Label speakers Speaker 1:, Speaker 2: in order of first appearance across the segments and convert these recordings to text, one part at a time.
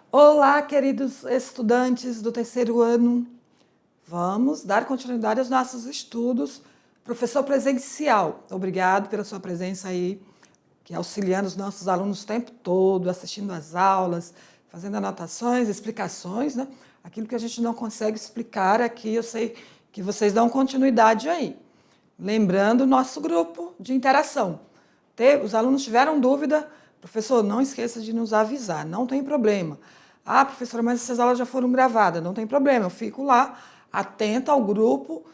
Speaker 1: Olá, queridos estudantes do terceiro ano. Vamos dar continuidade aos nossos estudos. Professor presencial, obrigado pela sua presença aí, que auxiliando os nossos alunos o tempo todo, assistindo às aulas, fazendo anotações, explicações, né? Aquilo que a gente não consegue explicar aqui, eu sei que vocês dão continuidade aí. Lembrando o nosso grupo de interação. Os alunos tiveram dúvida, professor, não esqueça de nos avisar, não tem problema. Ah, professora, mas essas aulas já foram gravadas, não tem problema, eu fico lá, atenta ao grupo,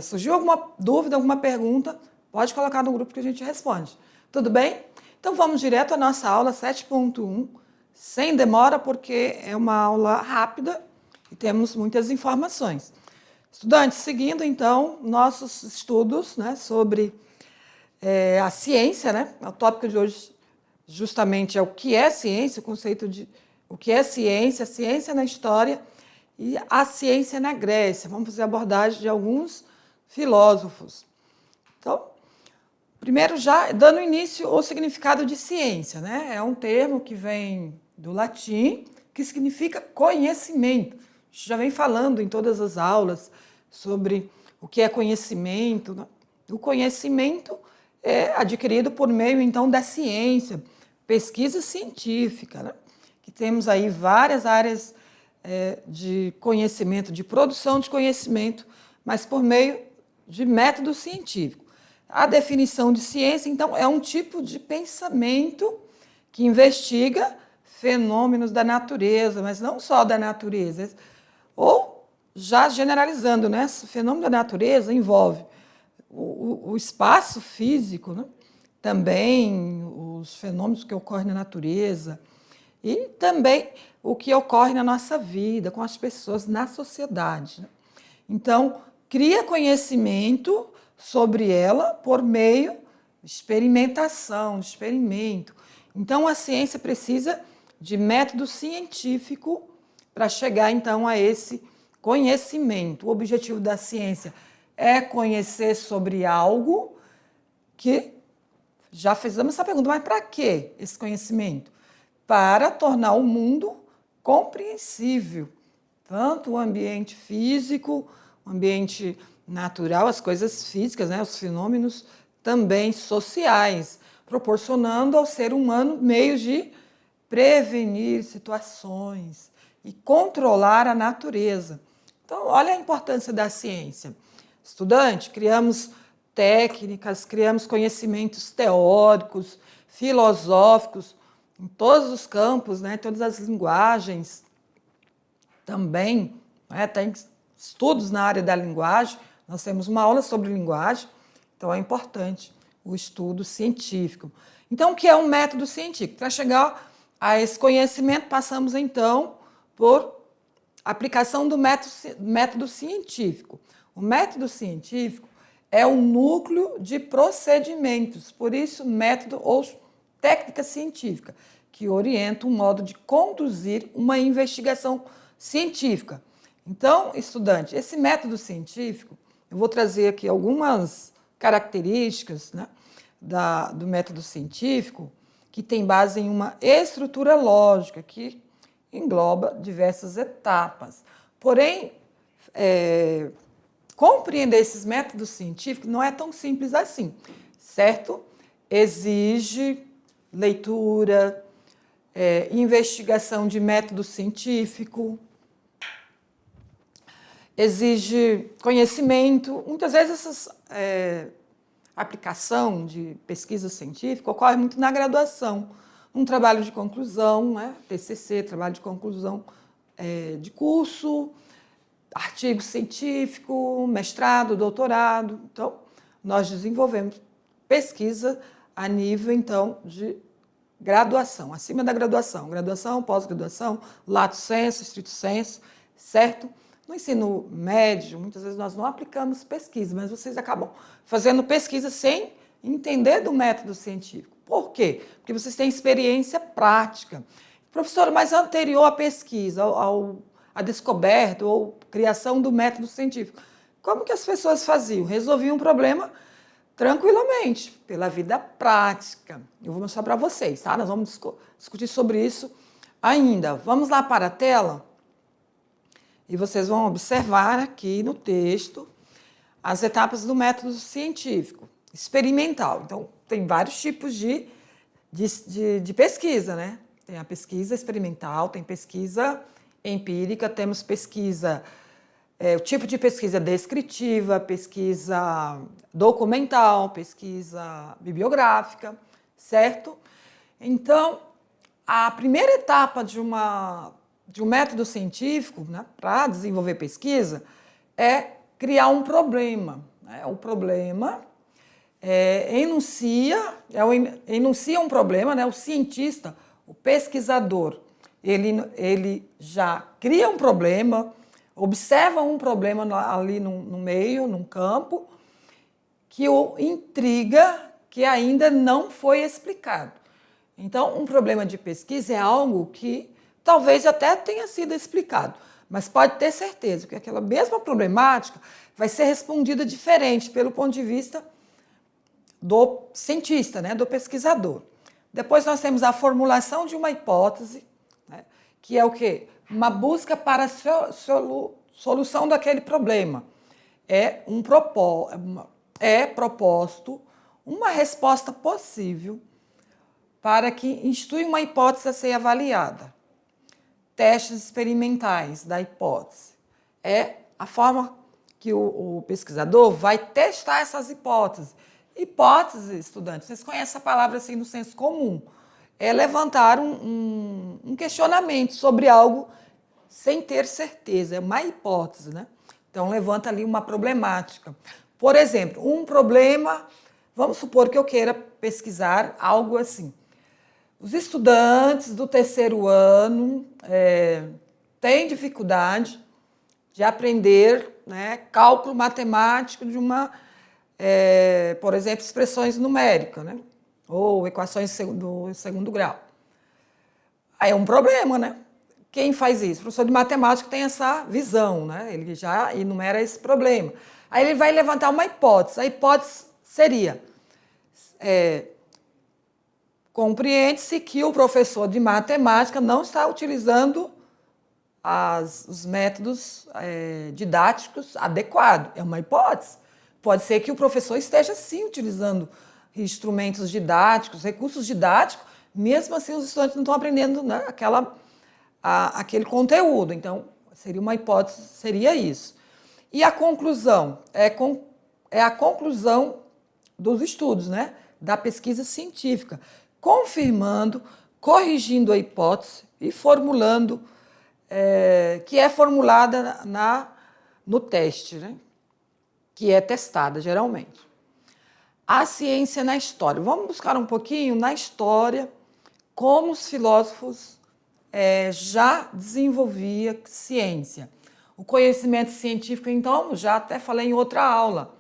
Speaker 1: surgiu alguma dúvida, alguma pergunta, pode colocar no grupo que a gente responde. Tudo bem? Então vamos direto à nossa aula 7.1, sem demora, porque é uma aula rápida e temos muitas informações. Estudantes, seguindo então nossos estudos, né, sobre a ciência, né? O tópico de hoje justamente é o que é ciência, o conceito de o que é ciência, a ciência na história e a ciência na Grécia. Vamos fazer a abordagem de alguns filósofos. Então, primeiro já dando início ao significado de ciência, né? É um termo que vem do latim, que significa conhecimento. A gente já vem falando em todas as aulas sobre o que é conhecimento, né? O conhecimento é adquirido por meio, então, da ciência, pesquisa científica, né? Que temos aí várias áreas de conhecimento, de produção de conhecimento, mas por meio de método científico. A definição de ciência, então, é um tipo de pensamento que investiga fenômenos da natureza, mas não só da natureza, ou já generalizando, né? Esse fenômeno da natureza envolve o espaço físico, né? Também os fenômenos que ocorrem na natureza e também o que ocorre na nossa vida, com as pessoas, na sociedade, né? Então, cria conhecimento sobre ela por meio de experimentação, de experimento. Então, a ciência precisa de método científico para chegar, então, a esse conhecimento. O objetivo da ciência é conhecer sobre algo que já fizemos essa pergunta, mas para que esse conhecimento? Para tornar o mundo compreensível, tanto o ambiente físico, o ambiente natural, as coisas físicas, né, os fenômenos também sociais, proporcionando ao ser humano meios de prevenir situações e controlar a natureza. Então, olha a importância da ciência. Estudante, criamos técnicas, criamos conhecimentos teóricos, filosóficos, em todos os campos, né, todas as linguagens também, né, tem estudos na área da linguagem, nós temos uma aula sobre linguagem, então é importante o estudo científico. Então, o que é um método científico? Para chegar a esse conhecimento, passamos então por aplicação do método científico. O método científico é o núcleo de procedimentos, por isso método ou técnica científica, que orienta um modo de conduzir uma investigação científica. Então, estudante, esse método científico, eu vou trazer aqui algumas características, né, do método científico, que tem base em uma estrutura lógica, que engloba diversas etapas. Porém, compreender esses métodos científicos não é tão simples assim, certo? Exige leitura, investigação de método científico, exige conhecimento. Muitas vezes essa aplicação de pesquisa científica ocorre muito na graduação, um trabalho de conclusão, né? TCC, trabalho de conclusão de curso, artigo científico, mestrado, doutorado. Então, nós desenvolvemos pesquisa a nível, então, de graduação, acima da graduação, pós-graduação, lato sensu, estrito sensu, certo? No ensino médio, muitas vezes nós não aplicamos pesquisa, mas vocês acabam fazendo pesquisa sem entender do método científico. Por quê? Porque vocês têm experiência prática. Professor, mas anterior à pesquisa, à descoberta ou criação do método científico, como que as pessoas faziam? Resolviam um problema tranquilamente, pela vida prática. Eu vou mostrar para vocês, tá? Nós vamos discutir sobre isso Ainda, vamos lá para a tela e vocês vão observar aqui no texto as etapas do método científico, experimental. Então, tem vários tipos de pesquisa, né? Tem a pesquisa experimental, tem pesquisa empírica, temos pesquisa, o tipo de pesquisa descritiva, pesquisa documental, pesquisa bibliográfica, certo? Então, a primeira etapa de um método científico, né, para desenvolver pesquisa é criar um problema. Né? O problema enuncia um problema, né? O cientista, o pesquisador, ele já cria um problema, observa um problema ali no meio, num campo, que o intriga, que ainda não foi explicado. Então, um problema de pesquisa é algo que talvez até tenha sido explicado, mas pode ter certeza que aquela mesma problemática vai ser respondida diferente pelo ponto de vista do cientista, né, do pesquisador. Depois nós temos a formulação de uma hipótese, né, que é o quê? Uma busca para a solução daquele problema. É proposto uma resposta possível para que institui uma hipótese a ser avaliada. Testes experimentais da hipótese. É a forma que o pesquisador vai testar essas hipóteses. Hipótese, estudantes, vocês conhecem a palavra assim no senso comum. É levantar um questionamento sobre algo sem ter certeza. É uma hipótese, né? Então, levanta ali uma problemática. Por exemplo, um problema, vamos supor que eu queira pesquisar algo assim. Os estudantes do terceiro ano têm dificuldade de aprender, né, cálculo matemático de por exemplo, expressões numéricas, né, ou equações do segundo grau. Aí é um problema, né? Quem faz isso? O professor de matemática tem essa visão, né? Ele já enumera esse problema. Aí ele vai levantar uma hipótese. A hipótese seria... compreende-se que o professor de matemática não está utilizando os métodos didáticos adequados. É uma hipótese. Pode ser que o professor esteja, sim, utilizando instrumentos didáticos, recursos didáticos, mesmo assim os estudantes não estão aprendendo, né, aquele conteúdo. Então, seria uma hipótese, seria isso. E a conclusão? É a conclusão dos estudos, né, da pesquisa científica, confirmando, corrigindo a hipótese e formulando, que é formulada no teste, né? Que é testada, geralmente. A ciência na história. Vamos buscar um pouquinho na história como os filósofos já desenvolviam ciência. O conhecimento científico, então, já até falei em outra aula,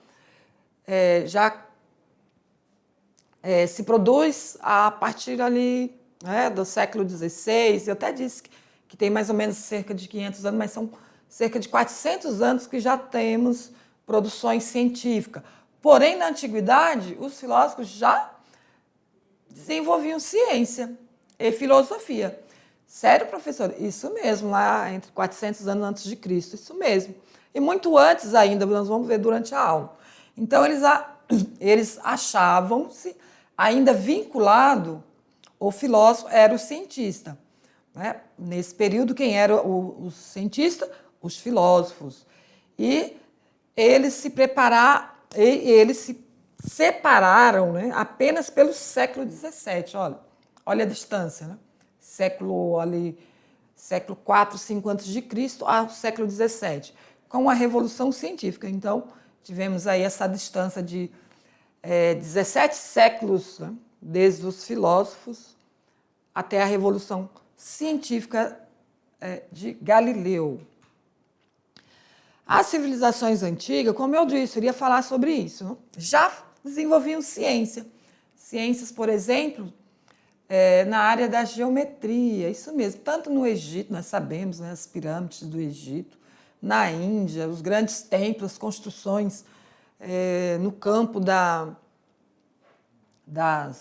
Speaker 1: se produz a partir ali, né, do século XVI. Eu até disse que tem mais ou menos cerca de 500 anos, mas são cerca de 400 anos que já temos produções científicas. Porém, na antiguidade, os filósofos já desenvolviam ciência e filosofia. Sério, professor? Isso mesmo, lá entre 400 anos antes de Cristo, isso mesmo. E muito antes ainda, nós vamos ver durante a aula. Então, eles achavam-se ainda vinculado, o filósofo era o cientista. Né? Nesse período, quem era o cientista? Os filósofos. E eles se separaram, né, apenas pelo século XVII. Olha a distância, né? Século 4, 5 antes de Cristo ao século XVII, com a Revolução Científica. Então, tivemos aí essa distância de 17 séculos, né, desde os filósofos até a Revolução Científica de Galileu. As civilizações antigas, como eu disse, eu iria falar sobre isso, né? Já desenvolviam ciência. Ciências, por exemplo, na área da geometria, isso mesmo, tanto no Egito, nós sabemos, né, as pirâmides do Egito, na Índia, os grandes templos, as construções no campo das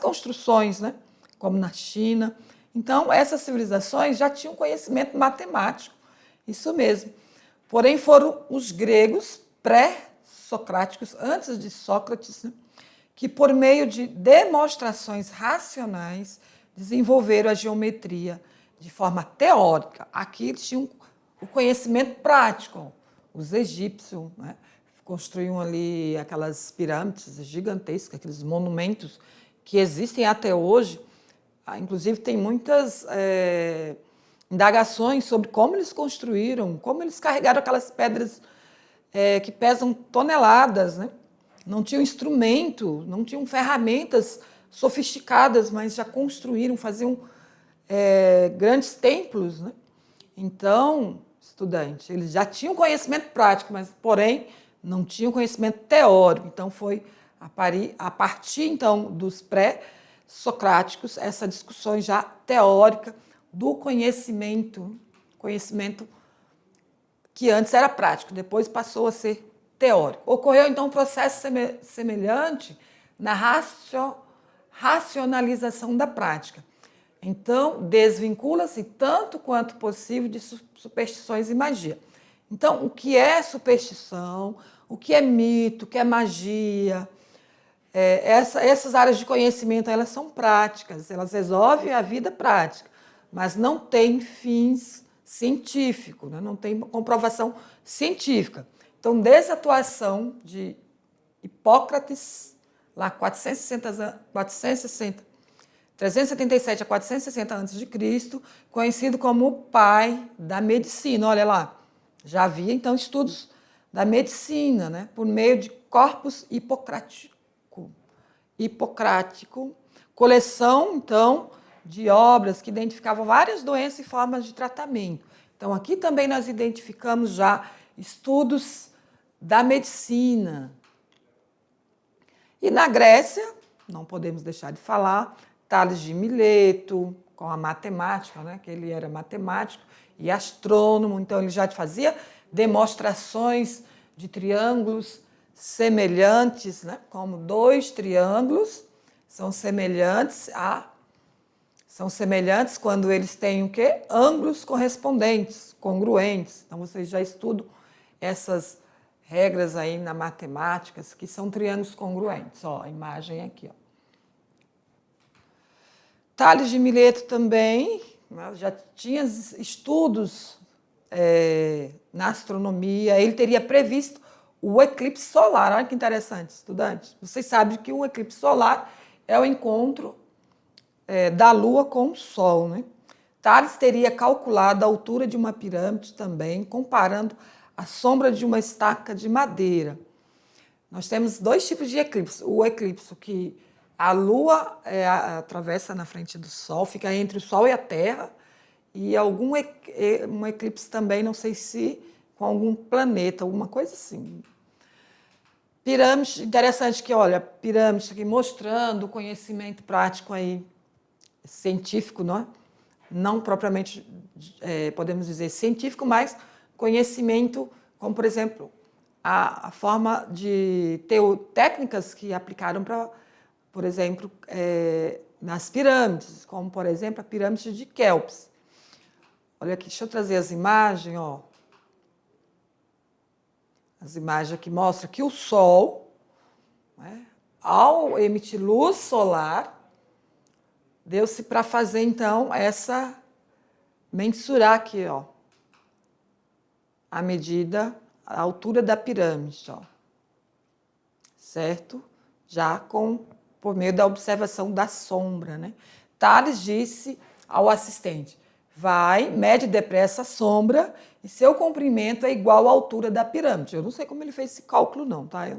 Speaker 1: construções, né, como na China. Então, essas civilizações já tinham conhecimento matemático, isso mesmo. Porém, foram os gregos pré-socráticos, antes de Sócrates, né, que, por meio de demonstrações racionais, desenvolveram a geometria de forma teórica. Aqui eles tinham o conhecimento prático. Os egípcios, né, construíam ali aquelas pirâmides gigantescas, aqueles monumentos que existem até hoje. Inclusive, tem muitas indagações sobre como eles construíram, como eles carregaram aquelas pedras que pesam toneladas, né? Não tinham instrumento, não tinham ferramentas sofisticadas, mas já construíram, faziam grandes templos, né? Então, estudante, eles já tinham conhecimento prático, mas, porém, não tinham conhecimento teórico. Então, foi a partir então, dos pré-socráticos, essa discussão já teórica do conhecimento que antes era prático, depois passou a ser teórico. Ocorreu, então, um processo semelhante na racionalização da prática. Então, desvincula-se tanto quanto possível de superstições e magia. Então, o que é superstição, o que é mito, o que é magia, essas áreas de conhecimento, elas são práticas, elas resolvem a vida prática, mas não têm fins científicos, né? Não tem comprovação científica. Então, desde a atuação de Hipócrates, lá 377 a 460 a.C., conhecido como o pai da medicina. Olha lá, já havia então estudos da medicina, né, por meio de corpus hipocrático, coleção então de obras que identificavam várias doenças e formas de tratamento. Então aqui também nós identificamos já estudos da medicina. E na Grécia, não podemos deixar de falar, Tales de Mileto, com a matemática, né, que ele era matemático e astrônomo, então ele já fazia demonstrações de triângulos semelhantes, né, como dois triângulos são semelhantes quando eles têm o quê? Ângulos correspondentes, congruentes. Então vocês já estudam essas regras aí na matemática, que são triângulos congruentes. Ó, a imagem aqui, ó. Tales de Mileto também, né, já tinha estudos na astronomia, ele teria previsto o eclipse solar. Olha que interessante, estudantes. Vocês sabem que o eclipse solar é o encontro da Lua com o Sol, né? Tales teria calculado a altura de uma pirâmide também, comparando a sombra de uma estaca de madeira. Nós temos dois tipos de eclipse. O eclipse que a Lua atravessa na frente do Sol, fica entre o Sol e a Terra, e um eclipse também, não sei se com algum planeta, alguma coisa assim. Pirâmide, interessante que, olha, pirâmide aqui mostrando o conhecimento prático aí, científico, não é? Não propriamente, podemos dizer, científico, mas conhecimento, como, por exemplo, a forma de técnicas que aplicaram para, por exemplo, nas pirâmides, como, por exemplo, a pirâmide de Quéops. Olha aqui, deixa eu trazer as imagens, ó. As imagens aqui mostram que o Sol, né, ao emitir luz solar, deu-se para fazer, então, mensurar aqui, ó, a medida, a altura da pirâmide, ó, certo? Já por meio da observação da sombra, né? Tales disse ao assistente: mede depressa a sombra e seu comprimento é igual à altura da pirâmide. Eu não sei como ele fez esse cálculo, não, tá?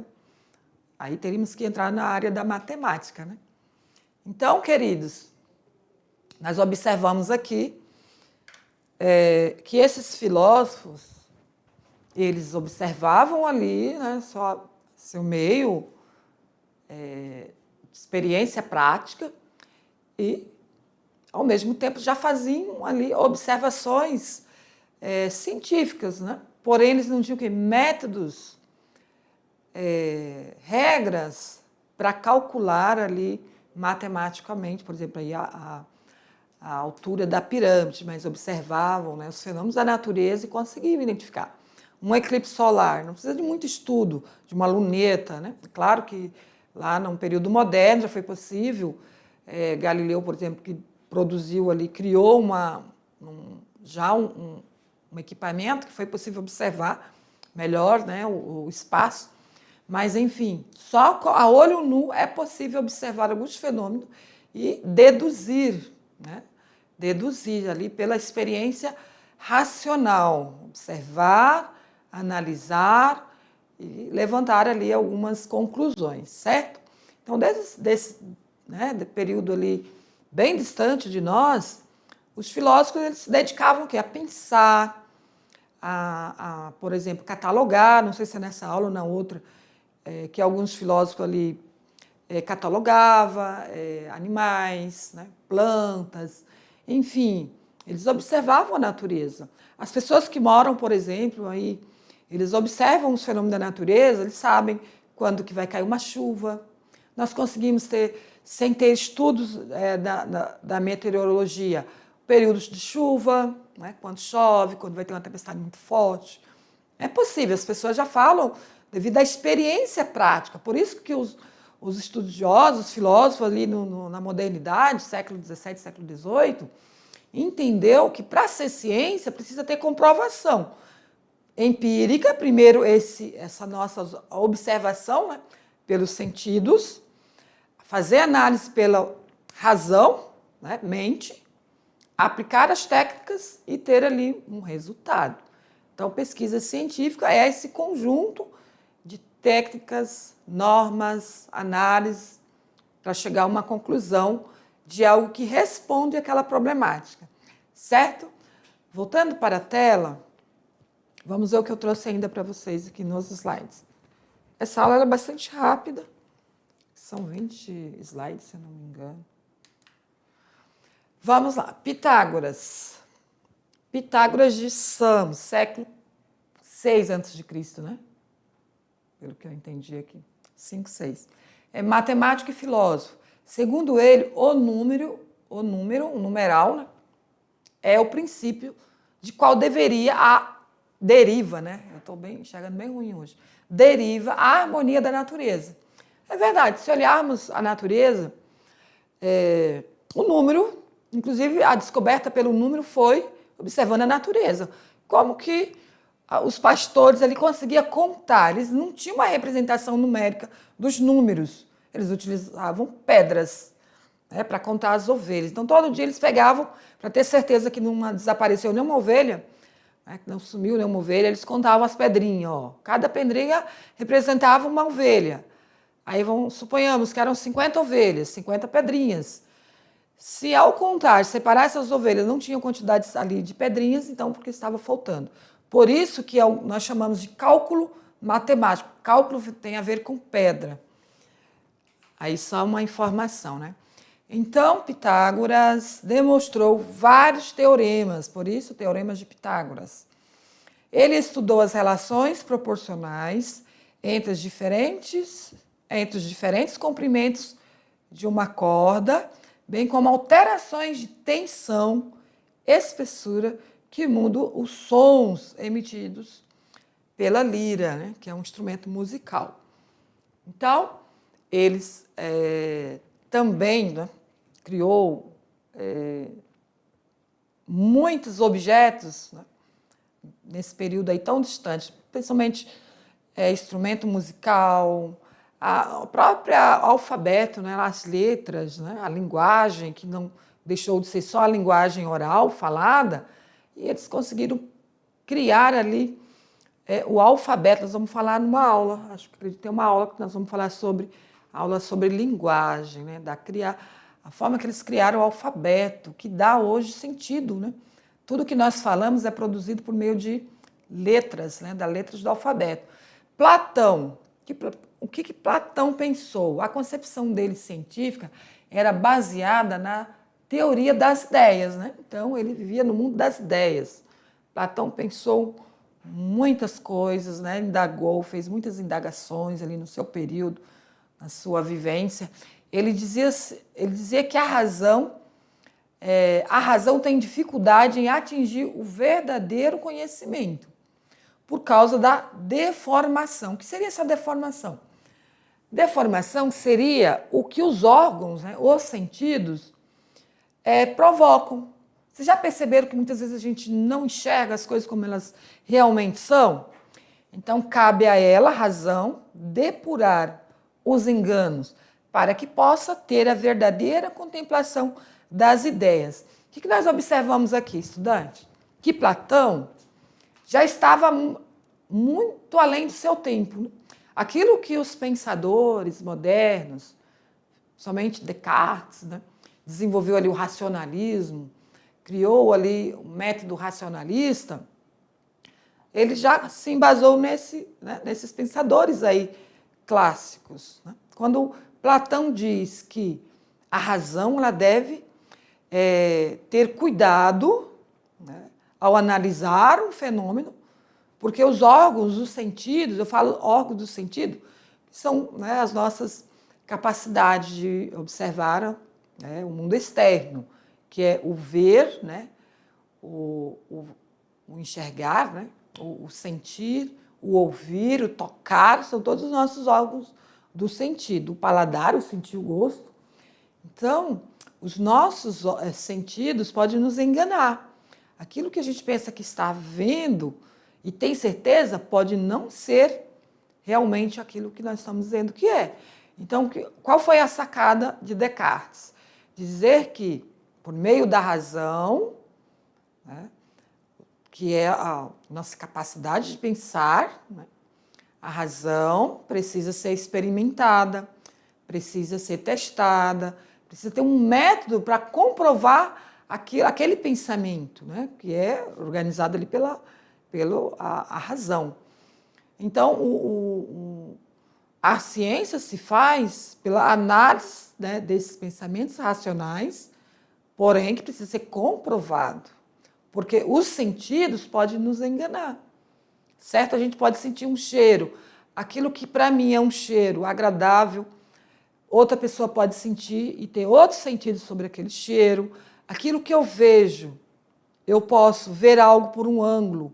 Speaker 1: Aí teríamos que entrar na área da matemática, né? Então, queridos, nós observamos aqui que esses filósofos, eles observavam ali, né, seu meio de experiência prática e, ao mesmo tempo, já faziam ali observações científicas, né? Porém, eles não tinham métodos, regras para calcular ali matematicamente, por exemplo, aí a altura da pirâmide, mas observavam, né, os fenômenos da natureza e conseguiam identificar. Um eclipse solar não precisa de muito estudo, de uma luneta, né? Claro que lá num período moderno já foi possível. Galileu, por exemplo, que produziu ali, criou um equipamento que foi possível observar melhor, né, o espaço. Mas, enfim, só a olho nu é possível observar alguns fenômenos e deduzir, né? Deduzir ali pela experiência racional, observar, analisar e levantar ali algumas conclusões, certo? Então, desse né, período ali bem distante de nós, os filósofos eles se dedicavam a pensar, por exemplo, catalogar, não sei se é nessa aula ou na outra, que alguns filósofos ali catalogavam animais, né, plantas, enfim, eles observavam a natureza. As pessoas que moram, por exemplo, aí, eles observam os fenômenos da natureza, eles sabem quando que vai cair uma chuva. Nós conseguimos ter, sem ter estudos da meteorologia, períodos de chuva, né, quando chove, quando vai ter uma tempestade muito forte. É possível, as pessoas já falam devido à experiência prática. Por isso que os estudiosos, os filósofos ali na modernidade, século XVII, século XVIII, entendeu que para ser ciência precisa ter comprovação empírica, primeiro essa nossa observação, né, pelos sentidos, fazer análise pela razão, né, mente, aplicar as técnicas e ter ali um resultado. Então, pesquisa científica é esse conjunto de técnicas, normas, análise, para chegar a uma conclusão de algo que responde àquela problemática, certo? Voltando para a tela, vamos ver o que eu trouxe ainda para vocês aqui nos slides. Essa aula é bastante rápida, são 20 slides, se eu não me engano. Vamos lá, Pitágoras. Pitágoras de Samos, século 6 a.C., né? Pelo que eu entendi aqui, 5, 6. É matemático e filósofo. Segundo ele, o numeral, né, é o princípio de qual deriva, né? Eu estou enxergando bem ruim hoje. Deriva a harmonia da natureza. É verdade, se olharmos a natureza, o número, inclusive a descoberta pelo número foi observando a natureza. Como que os pastores ali conseguiam contar, eles não tinham uma representação numérica dos números, eles utilizavam pedras, né, para contar as ovelhas. Então, todo dia eles pegavam, para ter certeza que não desapareceu nenhuma ovelha, né, que não sumiu nenhuma ovelha, eles contavam as pedrinhas. Ó. Cada pedrinha representava uma ovelha. Aí suponhamos que eram 50 ovelhas, 50 pedrinhas. Se ao contar, separar essas ovelhas, não tinham quantidades ali de pedrinhas, então porque estava faltando. Por isso que nós chamamos de cálculo matemático. Cálculo tem a ver com pedra. Aí só uma informação, né? Então, Pitágoras demonstrou vários teoremas, por isso, teoremas de Pitágoras. Ele estudou as relações proporcionais entre os diferentes comprimentos de uma corda, bem como alterações de tensão, espessura, que mudam os sons emitidos pela lira, né, que é um instrumento musical. Então, eles também, né, criou muitos objetos, né, nesse período aí tão distante, principalmente instrumento musical, o próprio alfabeto, né, as letras, né, a linguagem, que não deixou de ser só a linguagem oral, falada, e eles conseguiram criar ali o alfabeto. Nós vamos falar numa aula, acho que tem uma aula que nós vamos falar sobre linguagem, né, a forma que eles criaram o alfabeto, que dá hoje sentido, né? Tudo que nós falamos é produzido por meio de letras, né, das letras do alfabeto. Platão, o que Platão pensou? A concepção dele científica era baseada na teoria das ideias, né? Então, ele vivia no mundo das ideias. Platão pensou muitas coisas, né? Indagou, fez muitas indagações ali no seu período, na sua vivência. Ele dizia que a razão a razão tem dificuldade em atingir o verdadeiro conhecimento por causa da deformação. O que seria essa deformação? Deformação seria o que os órgãos, né, os sentidos, provocam. Vocês já perceberam que muitas vezes a gente não enxerga as coisas como elas realmente são? Então, cabe a ela, a razão, depurar os enganos para que possa ter a verdadeira contemplação das ideias. O que nós observamos aqui, estudante? Que Platão já estava muito além do seu tempo. Aquilo que os pensadores modernos, somente Descartes, né, desenvolveu ali o racionalismo, criou ali o método racionalista, ele já se embasou nesses pensadores aí clássicos. Né? Quando Platão diz que a razão ela deve ter cuidado, né, ao analisar um fenômeno, porque os órgãos dos sentidos, eu falo órgãos do sentido, são, né, as nossas capacidades de observar, né, o mundo externo, que é o ver, né, o enxergar, né, o sentir, o ouvir, o tocar, são todos os nossos órgãos do sentido. O paladar, o sentir, o gosto. Então, os nossos sentidos podem nos enganar. Aquilo que a gente pensa que está vendo e tem certeza pode não ser realmente aquilo que nós estamos dizendo que é. Então, qual foi a sacada de Descartes? Dizer que, por meio da razão, né, que é a nossa capacidade de pensar, né, a razão precisa ser experimentada, precisa ser testada, precisa ter um método para comprovar aquele pensamento, né, que é organizado ali pela razão. Então, a ciência se faz pela análise, né, desses pensamentos racionais, porém que precisa ser comprovado, porque os sentidos podem nos enganar, certo? A gente pode sentir um cheiro, aquilo que para mim é um cheiro agradável, outra pessoa pode sentir e ter outro sentido sobre aquele cheiro. Aquilo que eu vejo, eu posso ver algo por um ângulo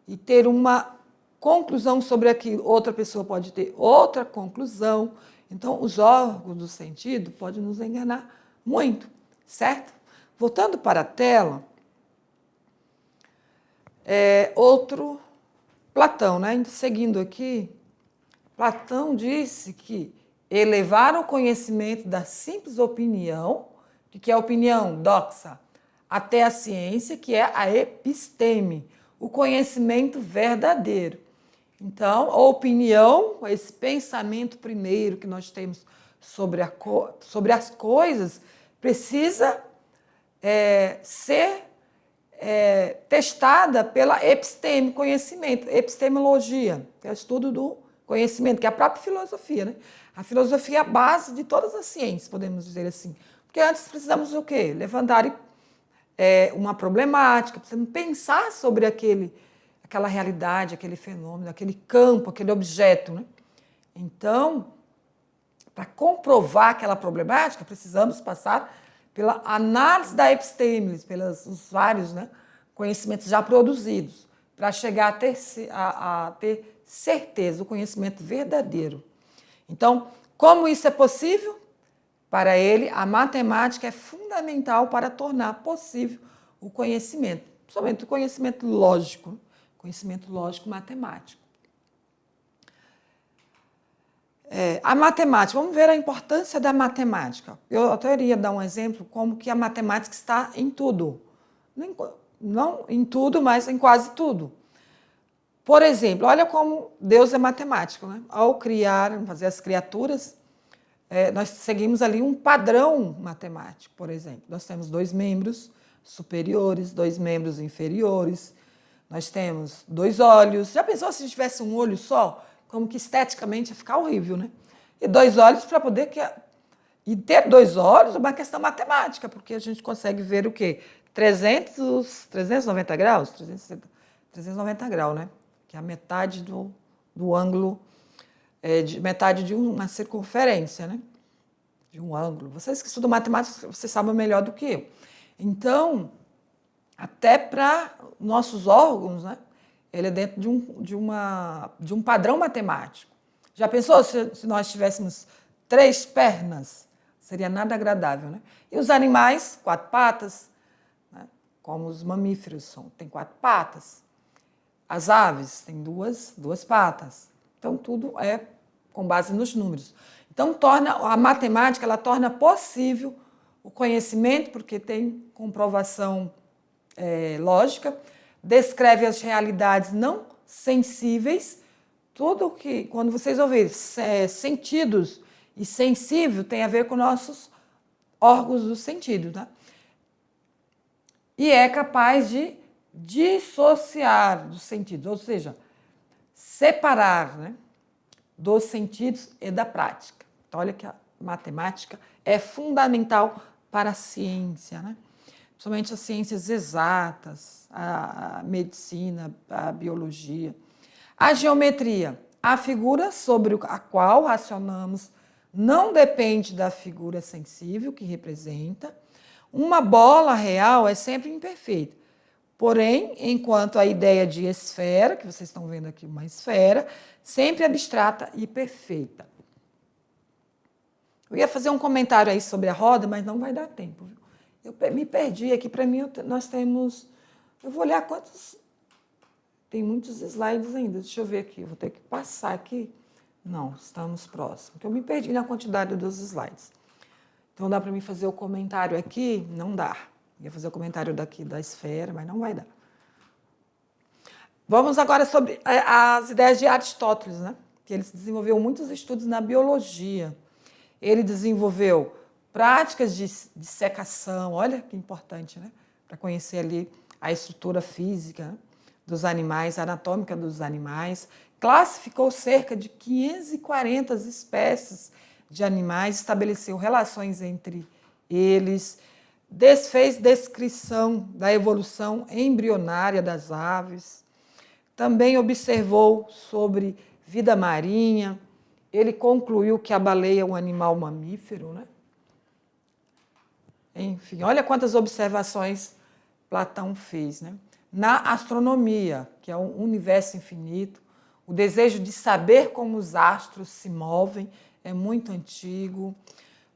Speaker 1: e ter uma conclusão sobre aquilo, outra pessoa pode ter outra conclusão. Então, os órgãos do sentido podem nos enganar muito, certo? Voltando para a tela, outro Platão, né? Seguindo aqui, Platão disse que elevar o conhecimento da simples opinião, que é a opinião, doxa, até a ciência, que é a episteme, o conhecimento verdadeiro. Então, a opinião, esse pensamento primeiro que nós temos sobre as coisas, precisa ser testada pela episteme, conhecimento, epistemologia, que é o estudo do conhecimento, que é a própria filosofia, né? A filosofia é a base de todas as ciências, podemos dizer assim. Porque antes precisamos o quê? Levantar uma problemática, precisamos pensar sobre aquela realidade, aquele fenômeno, aquele campo, aquele objeto, né? Então, para comprovar aquela problemática, precisamos passar pela análise da episteme, pelos vários, né, conhecimentos já produzidos, para chegar a ter certeza, o conhecimento verdadeiro. Então, como isso é possível? Para ele, a matemática é fundamental para tornar possível o conhecimento, somente o conhecimento lógico matemático. A matemática, vamos ver a importância da matemática. Eu até iria dar um exemplo como que a matemática está em tudo. Não em tudo, mas em quase tudo. Por exemplo, olha como Deus é matemático, né? Ao criar, fazer as criaturas, nós seguimos ali um padrão matemático, por exemplo. Nós temos 2 membros superiores, 2 membros inferiores, nós temos 2 olhos. Já pensou se tivesse um olho só? Como que esteticamente ia ficar horrível, né? E 2 olhos para poder... E ter 2 olhos é uma questão matemática, porque a gente consegue ver o quê? 390 graus? 390 graus, né? Que é a metade do ângulo, metade de uma circunferência, né? De um ângulo. Vocês que estudam matemática, vocês sabem melhor do que eu. Então, até para nossos órgãos, né? Ele é dentro de um padrão matemático. Já pensou se nós tivéssemos 3 pernas? Seria nada agradável, né? E os animais, 4 patas, né? Como os mamíferos têm 4 patas. As aves têm duas patas. Então, tudo é com base nos números. Então, a matemática ela torna possível o conhecimento, porque tem comprovação lógica, descreve as realidades não sensíveis. Tudo que, quando vocês ouvirem sentidos e sensível, tem a ver com nossos órgãos dos sentidos, né? E é capaz de dissociar dos sentidos, ou seja, separar, né, dos sentidos e da prática. Então, olha que a matemática é fundamental para a ciência, né? Principalmente as ciências exatas, a medicina, a biologia. A geometria, a figura sobre a qual racionamos não depende da figura sensível que representa. Uma bola real é sempre imperfeita. Porém, enquanto a ideia de esfera, que vocês estão vendo aqui uma esfera, sempre abstrata e perfeita. Eu ia fazer um comentário aí sobre a roda, mas não vai dar tempo. Viu? Eu me perdi aqui. Para mim, nós temos... Eu vou olhar quantos... Tem muitos slides ainda. Deixa eu ver aqui. Eu vou ter que passar aqui. Não, estamos próximos. Porque eu me perdi na quantidade dos slides. Então, dá para mim fazer o comentário aqui? Não dá. Ia fazer o comentário daqui da esfera, mas não vai dar. Vamos agora sobre as ideias de Aristóteles, né? Que ele desenvolveu muitos estudos na biologia. Ele desenvolveu práticas de dissecação, olha que importante, né? Para conhecer ali a estrutura física, né, dos animais, a anatômica dos animais. Classificou cerca de 540 espécies de animais, estabeleceu relações entre eles, fez descrição da evolução embrionária das aves, também observou sobre vida marinha. Ele concluiu que a baleia é um animal mamífero, né? Enfim, olha quantas observações Platão fez, né? Na astronomia, que é um universo infinito, o desejo de saber como os astros se movem é muito antigo.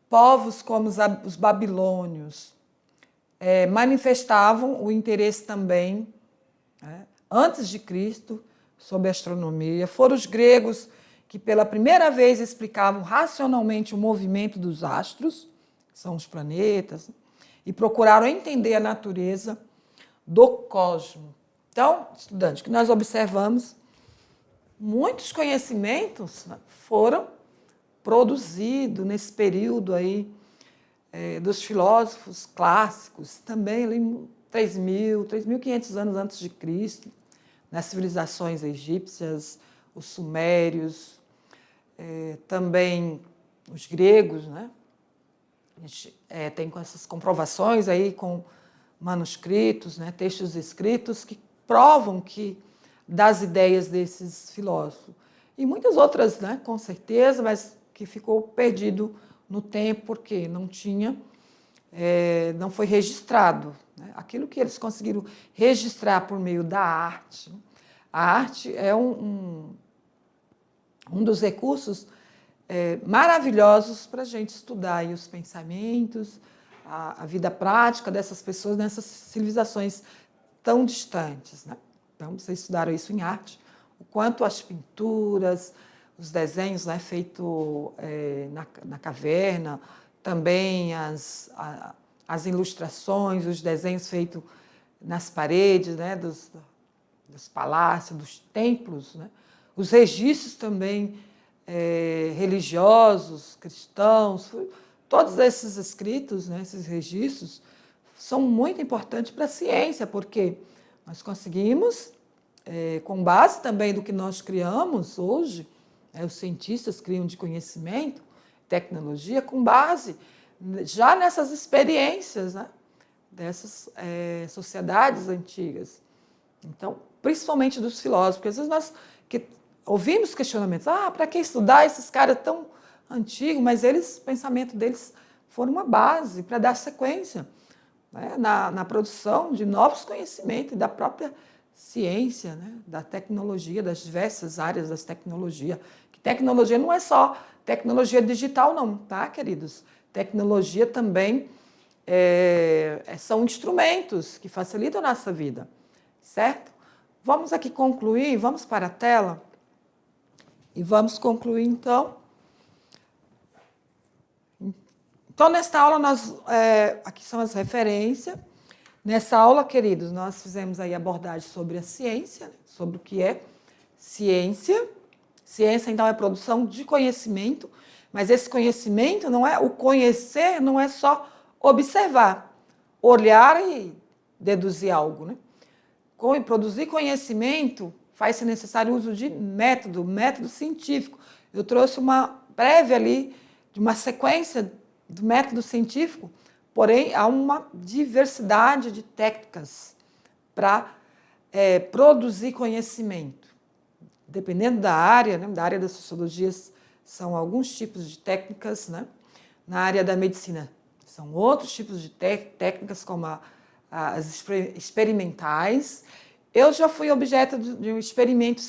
Speaker 1: Povos como os babilônios manifestavam o interesse também, né, antes de Cristo, sobre a astronomia. Foram os gregos que pela primeira vez explicavam racionalmente o movimento dos astros, que são os planetas, e procuraram entender a natureza do cosmos. Então, estudantes, o que nós observamos, muitos conhecimentos foram produzidos nesse período aí dos filósofos clássicos, também ali 3.500 anos antes de Cristo, nas civilizações egípcias, os sumérios, também os gregos, né? A gente tem com essas comprovações aí com manuscritos, né, textos escritos que provam que das ideias desses filósofos. E muitas outras, né, com certeza, mas que ficou perdido no tempo porque não tinha, não foi registrado, né? Aquilo que eles conseguiram registrar por meio da arte. A arte é um dos recursos maravilhosos para a gente estudar aí os pensamentos, a vida prática dessas pessoas nessas civilizações tão distantes, né? Então, vocês estudaram isso em arte, o quanto as pinturas, os desenhos, né, feitos na caverna, também as ilustrações, os desenhos feitos nas paredes, né, dos palácios, dos templos, né? Os registros também religiosos, cristãos, todos esses escritos, né, esses registros, são muito importantes para a ciência, porque nós conseguimos, com base também do que nós criamos hoje, os cientistas criam de conhecimento, tecnologia, com base já nessas experiências, né, dessas sociedades antigas. Então, principalmente dos filósofos, porque às vezes nós ouvimos questionamentos, para que estudar esses caras tão antigos, mas o pensamento deles foram uma base para dar sequência. né, na produção de novos conhecimentos e da própria ciência, né, da tecnologia, das diversas áreas das tecnologias. Que tecnologia não é só tecnologia digital, não, tá, queridos? Tecnologia também são instrumentos que facilitam a nossa vida, certo? Vamos aqui concluir, vamos para a tela e vamos concluir, então. Então, nesta aula, aqui são as referências. Nessa aula, queridos, nós fizemos aí abordagem sobre a ciência, né? Sobre o que é ciência. Ciência, então, é produção de conhecimento, mas esse conhecimento não é, o conhecer não é só observar, olhar e deduzir algo, né? Produzir conhecimento faz-se necessário o uso de método científico. Eu trouxe uma prévia ali de uma sequência do método científico, porém há uma diversidade de técnicas para produzir conhecimento. Dependendo da área, né, da área da sociologia, são alguns tipos de técnicas, né? Na área da medicina, são outros tipos de técnicas, como as experimentais. Eu já fui objeto de um experimento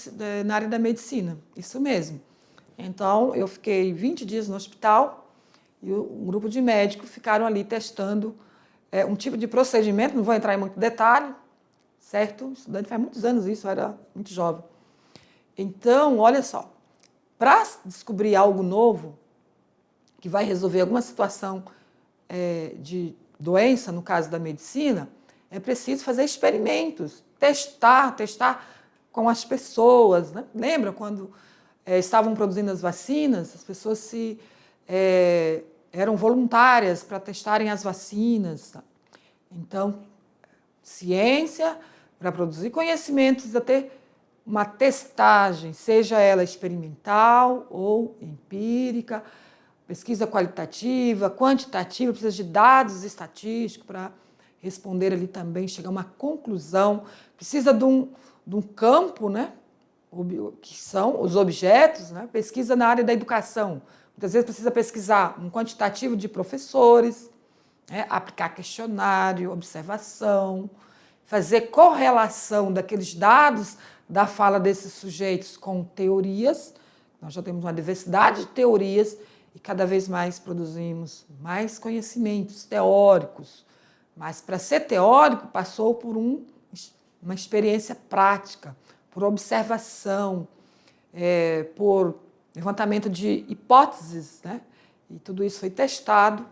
Speaker 1: na área da medicina, isso mesmo. Então, eu fiquei 20 dias no hospital e um grupo de médicos ficaram ali testando um tipo de procedimento, não vou entrar em muito detalhe, certo? O estudante faz muitos anos isso, eu era muito jovem. Então, olha só, para descobrir algo novo, que vai resolver alguma situação de doença, no caso da medicina, é preciso fazer experimentos, testar com as pessoas, né? Lembra quando estavam produzindo as vacinas, as pessoas eram voluntárias para testarem as vacinas. Tá? Então, ciência, para produzir conhecimentos, até uma testagem, seja ela experimental ou empírica, pesquisa qualitativa, quantitativa, precisa de dados estatísticos para responder ali também, chegar a uma conclusão, precisa de um campo, né, que são os objetos, né, pesquisa na área da educação. Muitas vezes precisa pesquisar um quantitativo de professores, né, aplicar questionário, observação, fazer correlação daqueles dados da fala desses sujeitos com teorias. Nós já temos uma diversidade de teorias e cada vez mais produzimos mais conhecimentos teóricos. Mas para ser teórico, passou por uma experiência prática, por observação, por levantamento de hipóteses, né? E tudo isso foi testado.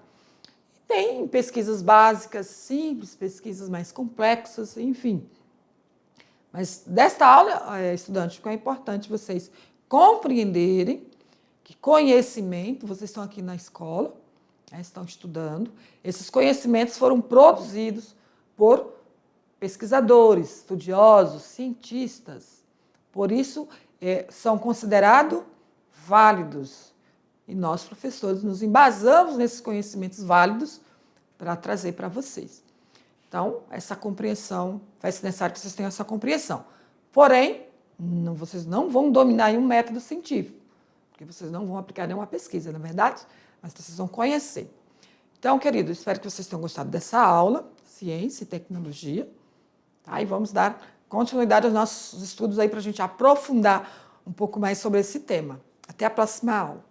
Speaker 1: Tem pesquisas básicas, simples, pesquisas mais complexas, enfim. Mas desta aula, estudantes, é importante vocês compreenderem que conhecimento, vocês estão aqui na escola, estão estudando, esses conhecimentos foram produzidos por pesquisadores, estudiosos, cientistas. Por isso, são considerados válidos. E nós, professores, nos embasamos nesses conhecimentos válidos para trazer para vocês. Então, essa compreensão, vai ser necessário que vocês tenham essa compreensão. Porém, vocês não vão dominar um método científico, porque vocês não vão aplicar nenhuma pesquisa, não é verdade? Mas vocês vão conhecer. Então, queridos, espero que vocês tenham gostado dessa aula, ciência e tecnologia. Tá? E vamos dar continuidade aos nossos estudos aí para a gente aprofundar um pouco mais sobre esse tema. Até a próxima aula.